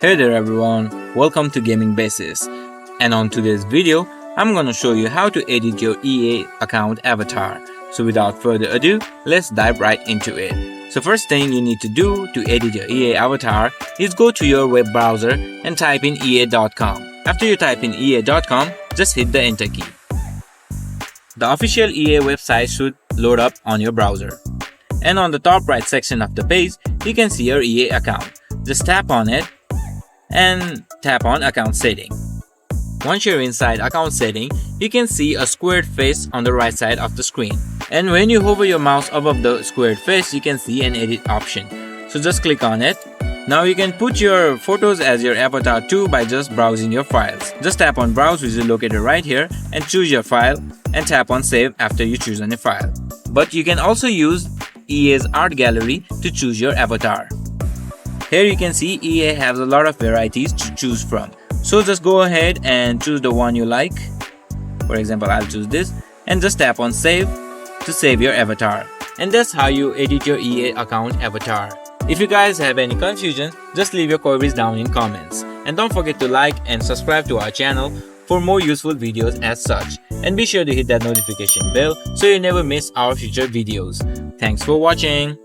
Hey there everyone, welcome to Gaming Basis, and on today's video, I'm gonna show you how to edit your EA account avatar. So without further ado, let's dive right into it. So first thing you need to do to edit your EA avatar is go to your web browser and type in ea.com. After you type in ea.com, just hit the enter key. The official EA website should load up on your browser. And on the top right section of the page, you can see your EA account. Just tap on it and tap on account setting. Once you're inside account setting, you can see a squared face on the right side of the screen. And when you hover your mouse above the squared face, you can see an edit option. So just click on it. Now you can put your photos as your avatar too by just browsing your files. Just tap on browse, which is located right here, and choose your file and tap on save after you choose a file. But you can also use EA's art gallery to choose your avatar. Here you can see EA has a lot of varieties to choose from. So just go ahead and choose the one you like. For example, I'll choose this and just tap on save to save your avatar. And that's how you edit your EA account avatar. If you guys have any confusion, just leave your queries down in comments. And don't forget to like and subscribe to our channel for more useful videos as such. And be sure to hit that notification bell so you never miss our future videos. Thanks for watching.